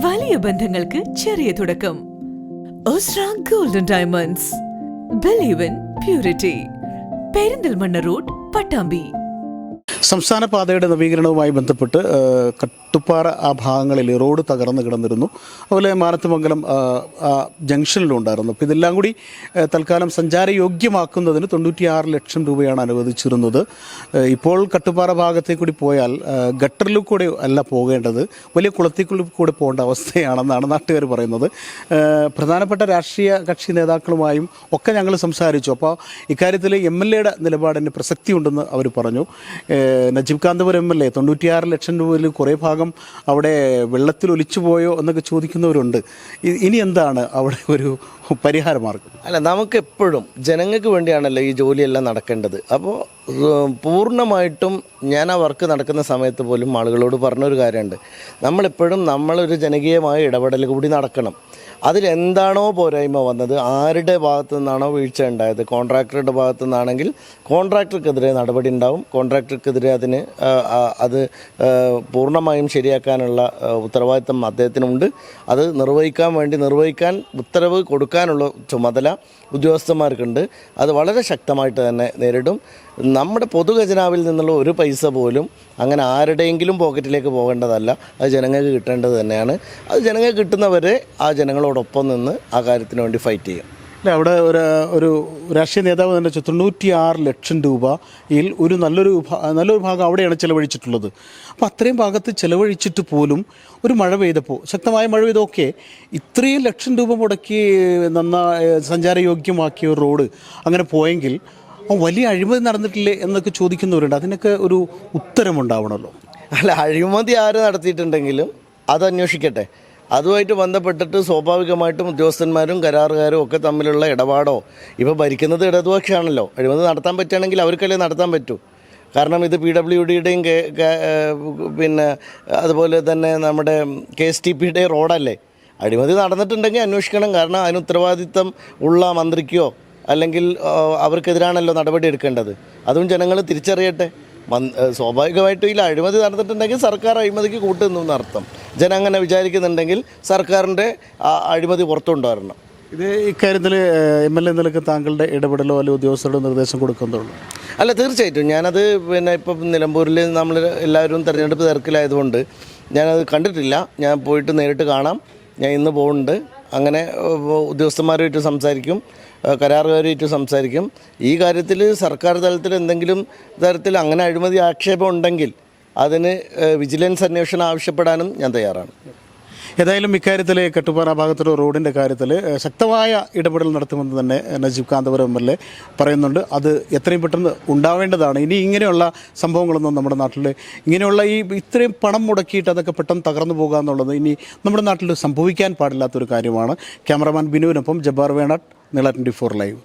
വലിയ ബന്ധങ്ങൾക്ക് ചെറിയ തുടക്കം. Osra golden diamonds. Believe in purity. Perinthalmanna road, Pattambi. സംസ്ഥാന പാതയുടെ നവീകരണവുമായി ബന്ധപ്പെട്ട് കട്ടുപ്പാറ ആ ഭാഗങ്ങളിൽ റോഡ് തകർന്നു കിടന്നിരുന്നു. അതുപോലെ മാനത്തുമംഗലം ജംഗ്ഷനിലുണ്ടായിരുന്നു. അപ്പോൾ ഇതെല്ലാം കൂടി തൽക്കാലം സഞ്ചാരയോഗ്യമാക്കുന്നതിന് 96 ലക്ഷം രൂപയാണ് അനുവദിച്ചിരുന്നത്. ഇപ്പോൾ കട്ടുപ്പാറ ഭാഗത്തേക്ക് കൂടി പോയാൽ ഗട്ടറിൽ കൂടെ അല്ല പോകേണ്ടത്, വലിയ കുളത്തിൽ കൂടെ പോകേണ്ട അവസ്ഥയാണെന്നാണ് നാട്ടുകാർ പറയുന്നത്. പ്രധാനപ്പെട്ട രാഷ്ട്രീയ കക്ഷി നേതാക്കളുമായും ഒക്കെ ഞങ്ങൾ സംസാരിച്ചു. അപ്പോൾ ഇക്കാര്യത്തിൽ MLA യുടെ നിലപാടിന് പ്രസക്തിയുണ്ടെന്ന് അവർ പറഞ്ഞു. നജീബ് കാന്തപുരം MLA 96 ലക്ഷം രൂപയിൽ കുറേ ഭാഗം അവിടെ വെള്ളത്തിൽ ഒലിച്ചു പോയോ എന്നൊക്കെ ചോദിക്കുന്നവരുണ്ട്. ഇനി എന്താണ് അവിടെ ഒരു പരിഹാരമാർഗം? അല്ല, നമുക്കെപ്പോഴും ജനങ്ങൾക്ക് വേണ്ടിയാണല്ലോ ഈ ജോലിയെല്ലാം നടക്കേണ്ടത്. അപ്പോൾ പൂർണ്ണമായിട്ടും ഞാൻ ആ വർക്ക് നടക്കുന്ന സമയത്ത് പോലും ആളുകളോട് പറഞ്ഞൊരു കാര്യമുണ്ട്, നമ്മളെപ്പോഴും നമ്മളൊരു ജനകീയമായ ഇടപെടൽ കൂടി നടക്കണം. അതിലെന്താണോ പോരായ്മ വന്നത്, ആരുടെ ഭാഗത്തു നിന്നാണോ വീഴ്ച ഉണ്ടായത്, കോൺട്രാക്ടറുടെ ഭാഗത്തു നിന്നാണെങ്കിൽ കോൺട്രാക്ടർക്കെതിരെ നടപടി ഉണ്ടാവും. കോൺട്രാക്ടർക്കെതിരെ അത് പൂർണ്ണമായും ശരിയാക്കാനുള്ള ഉത്തരവാദിത്തം അദ്ദേഹത്തിനുണ്ട്. അത് നിർവഹിക്കാൻ ഉത്തരവ് കൊടുക്കാനുള്ള ചുമതല ഉദ്യോഗസ്ഥന്മാർക്കുണ്ട്. അത് വളരെ ശക്തമായിട്ട് തന്നെ നേരിടും. നമ്മുടെ പൊതുഖജനാവിൽ നിന്നുള്ള ഒരു പൈസ പോലും അങ്ങനെ ആരുടെയെങ്കിലും പോക്കറ്റിലേക്ക് പോകേണ്ടതല്ല, അത് ജനങ്ങൾക്ക് കിട്ടേണ്ടത് തന്നെയാണ്. അത് ജനങ്ങൾക്ക് കിട്ടുന്നവരെ ആ ജനങ്ങളോടൊപ്പം നിന്ന് ആ കാര്യത്തിന് വേണ്ടി ഫൈറ്റ് ചെയ്യും. അല്ല, അവിടെ ഒരു രാഷ്ട്രീയ നേതാവ് തന്നെ 96 ലക്ഷം രൂപയിൽ ഒരു നല്ലൊരു ഭാഗം അവിടെയാണ് ചിലവഴിച്ചിട്ടുള്ളത്. അപ്പോൾ അത്രയും ഭാഗത്ത് ചിലവഴിച്ചിട്ട് പോലും ഒരു മഴ പെയ്തപ്പോൾ, ശക്തമായ മഴ പെയ്തൊക്കെ ഇത്രയും ലക്ഷം രൂപ മുടക്കി സഞ്ചാരയോഗ്യമാക്കിയ ഒരു റോഡ് അങ്ങനെ പോയെങ്കിൽ വലിയ അഴിമതി നടന്നിട്ടില്ലേ എന്നൊക്കെ ചോദിക്കുന്നവരുണ്ട്. അതിനൊക്കെ ഒരു ഉത്തരമുണ്ടാവണമല്ലോ. അല്ല, അഴിമതി ആര് നടത്തിയിട്ടുണ്ടെങ്കിലും അത് അന്വേഷിക്കട്ടെ. അതുമായിട്ട് ബന്ധപ്പെട്ടിട്ട് സ്വാഭാവികമായിട്ടും ഉദ്യോഗസ്ഥന്മാരും കരാറുകാരും ഒക്കെ തമ്മിലുള്ള ഇടപാടോ, ഇപ്പോൾ ഭരിക്കുന്നത് ഇടതുപക്ഷമാണല്ലോ, അഴിമതി നടത്താൻ പറ്റുകയാണെങ്കിൽ അവർക്കല്ലേ നടത്താൻ പറ്റൂ. കാരണം ഇത് PWDയുടെയും പിന്നെ അതുപോലെ തന്നെ നമ്മുടെ KSTPയുടെ റോഡല്ലേ. അഴിമതി നടന്നിട്ടുണ്ടെങ്കിൽ അന്വേഷിക്കണം. കാരണം അതിന് ഉത്തരവാദിത്തം ഉള്ള മന്ത്രിക്കോ അല്ലെങ്കിൽ അവർക്കെതിരാണല്ലോ നടപടി എടുക്കേണ്ടത്. അതും ജനങ്ങൾ തിരിച്ചറിയട്ടെ. സ്വാഭാവികമായിട്ടും ഇതിൽ അഴിമതി നടന്നിട്ടുണ്ടെങ്കിൽ സർക്കാർ അഴിമതിക്ക് കൂട്ടുന്നു എന്നർത്ഥം. ജനം അങ്ങനെ വിചാരിക്കുന്നുണ്ടെങ്കിൽ സർക്കാരിൻ്റെ അഴിമതി പുറത്തുകൊണ്ടുവരണം. ഇത് ഇക്കാര്യത്തിൽ MLA നിലക്ക് താങ്കളുടെ ഇടപെടലോ അല്ലെങ്കിൽ ഉദ്യോഗസ്ഥരുടെ നിർദ്ദേശം കൊടുക്കുന്നുള്ളൂ? അല്ല, തീർച്ചയായിട്ടും ഞാനത് ഇപ്പം നിലമ്പൂരിൽ നമ്മൾ എല്ലാവരും തെരഞ്ഞെടുപ്പ് തിരക്കിലായതുകൊണ്ട് ഞാനത് കണ്ടിട്ടില്ല. ഞാൻ പോയിട്ട് നേരിട്ട് കാണാം. ഞാൻ ഇന്ന് പോകുന്നുണ്ട്. അങ്ങനെ ഉദ്യോഗസ്ഥന്മാരുമായിട്ട് സംസാരിക്കും, കരാറുകാരുമായിട്ട് സംസാരിക്കും. ഈ കാര്യത്തിൽ സർക്കാർ തലത്തിൽ എന്തെങ്കിലും തരത്തിൽ അങ്ങനെ അഴിമതി ആക്ഷേപം ഉണ്ടെങ്കിൽ അതിന് വിജിലൻസ് അന്വേഷണം ആവശ്യപ്പെടാനും ഞാൻ തയ്യാറാണ്. ഏതായാലും ഇക്കാര്യത്തിൽ കട്ടുപ്പാറ ഭാഗത്തുള്ള റോഡിൻ്റെ കാര്യത്തിൽ ശക്തമായ ഇടപെടൽ നടത്തുമെന്ന് തന്നെ നജീബ് കാന്തപുരം MLA പറയുന്നുണ്ട്. അത് എത്രയും പെട്ടെന്ന് ഉണ്ടാവേണ്ടതാണ്. ഇനി ഇങ്ങനെയുള്ള സംഭവങ്ങളൊന്നും നമ്മുടെ നാട്ടിൽ ഇങ്ങനെയുള്ള ഇത്രയും പണം മുടക്കിയിട്ട് അതൊക്കെ പെട്ടെന്ന് തകർന്നു പോകുക എന്നുള്ളത് ഇനി നമ്മുടെ നാട്ടിൽ സംഭവിക്കാൻ പാടില്ലാത്തൊരു കാര്യമാണ്. ക്യാമറമാൻ ബിനുവിനൊപ്പം ജബ്ബാർ വേണാട്ട്, നീള 24 ലൈവ്.